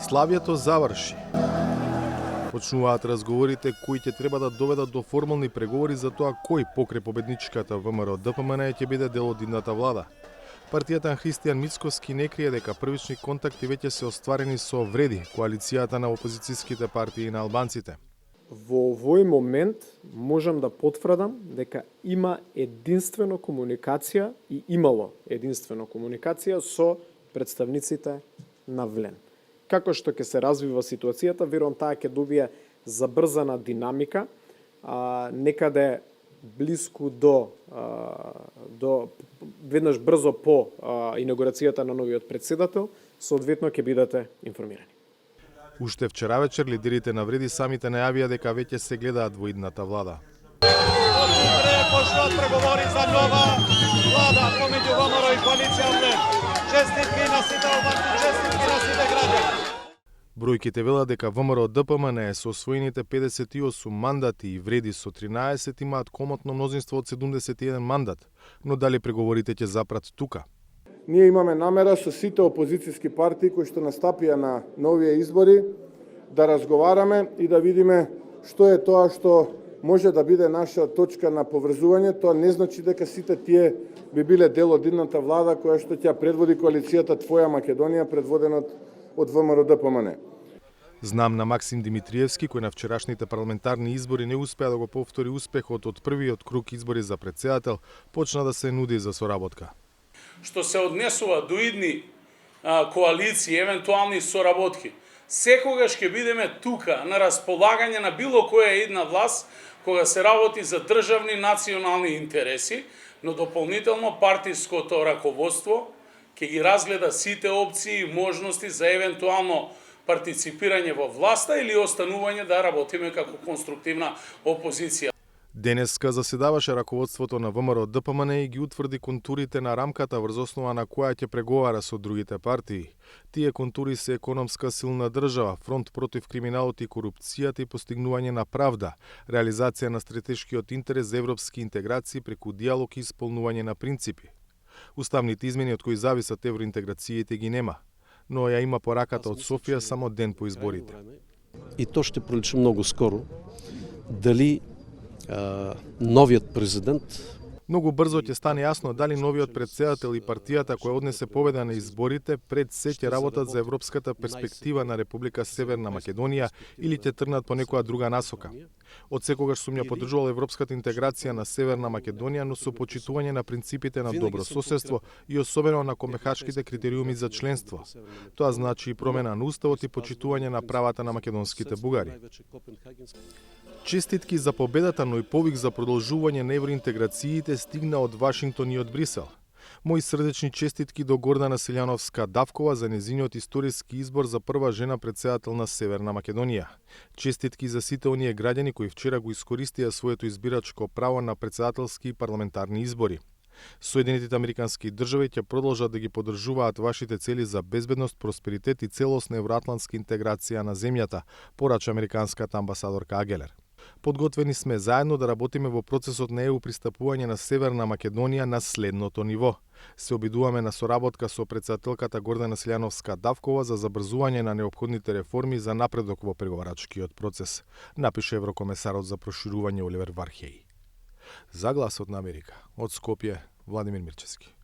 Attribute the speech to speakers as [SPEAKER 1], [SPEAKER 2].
[SPEAKER 1] Славјето заврши. Почнуваат разговорите кои ќе треба да доведат до формални преговори за тоа кој покрај победничката ВМРО ДПМН ќе биде дел од идната влада. Партијата на Христијан Мицкоски не крие дека првични контакти веќе се остварени со Вреди, коалицијата на опозицијските партии на албанците.
[SPEAKER 2] Во овој момент можам да потврдам дека има единствено комуникација и имало единствено комуникација со представниците на ВЛЕН. Како што ќе се развива ситуацијата, верувам таа ќе добие забрзана динамика, некаде блиску до веднаш брзо по инаугурацијата на новиот председател, соодветно ќе бидете информирани.
[SPEAKER 1] Уште вчера вечер лидерите на Вреди самите најавија дека веќе се гледаат во идната влада.
[SPEAKER 3] Утре почнуваат преговори за нова влада помеѓу ВМРО и коалиција ВЛЕН. Честитки на сите албанци, честитки на сите граѓани.
[SPEAKER 1] Бројките велат дека ВМРО ДПМН со освоените 58 мандати и Вреди со 13 имаат комотно мнозинство од 71 мандат, но дали преговорите ќе запрат тука?
[SPEAKER 4] Ние имаме намера со сите опозицијски партии кои што настапија на новија избори да разговараме и да видиме што е тоа што може да биде наша точка на поврзување. Тоа не значи дека сите тие би биле дел од идната влада која што ќе предводи коалицијата Твоја Македонија, предводена од ВМРО ДПМН.
[SPEAKER 1] Знам на Максим Димитриевски, кој на вчерашните парламентарни избори не успеа да го повтори успехот од првиот круг избори за претседател, почна да се нуди за соработка.
[SPEAKER 5] Што се однесува до идни коалиции, евентуални соработки, секогаш ќе бидеме тука на располагање на било која идна власт кога се работи за државни национални интереси, но дополнително партиското раководство ќе ги разгледа сите опции и можности за евентуално партиципирање во власта или останување да работиме како конструктивна опозиција.
[SPEAKER 1] Денеска заседаваше раководството на ВМРО ДПМН и ги утврди контурите на рамката врз основа на која ќе преговара со другите партии. Тие контури се економска силна држава, фронт против криминалот и корупцијата и постигнување на правда, реализација на стратешкиот интерес за европски интеграции преку диалог и исполнување на принципи. Уставните измени од кои зависат евроинтеграциите ги нема, но ја има пораката од Софија само ден по изборите.
[SPEAKER 6] И то ще проличи многу скоро. Дали новиот президент
[SPEAKER 1] Многу брзо ќе стане јасно дали новиот претседател и партијата која однесе победа на изборите пред се ќе работат за европската перспектива на Република Северна Македонија или ќе тргнат по некоја друга насока. Од секогаш сум ја поддржувал европската интеграција на Северна Македонија, но со почитување на принципите на добро соседство и особено на копенхашките критериуми за членство. Тоа значи и промена на уставот и почитување на правата на македонските бугари. Честитки за победата, но и повик за продолжување на евроинтеграциите стигна од Вашингтон и од Брисел. Мои срдечни честитки до Гордана Селјановска-Давкова за незиниот историски избор за прва жена претседател на Северна Македонија. Честитки за сите оние граѓани кои вчера го искористија своето избирачко право на претседателски и парламентарни избори. Соединетите американски држави ќе продолжат да ги поддржуваат вашите цели за безбедност, просперитет и целосна евроатлантска интеграција на земјата, порача американската амбасадорка Агелер. Подготвени сме заедно да работиме во процесот на ЕУ пристапување на Северна Македонија на следното ниво. Се обидуваме на соработка со претседателката Гордана Селјановска-Давкова за забрзување на неопходните реформи за напредок во преговарачкиот процес, напише еврокомесарот за проширување Оливер Вархеј. За Гласот на Америка, од Скопје, Владимир Мирчевски.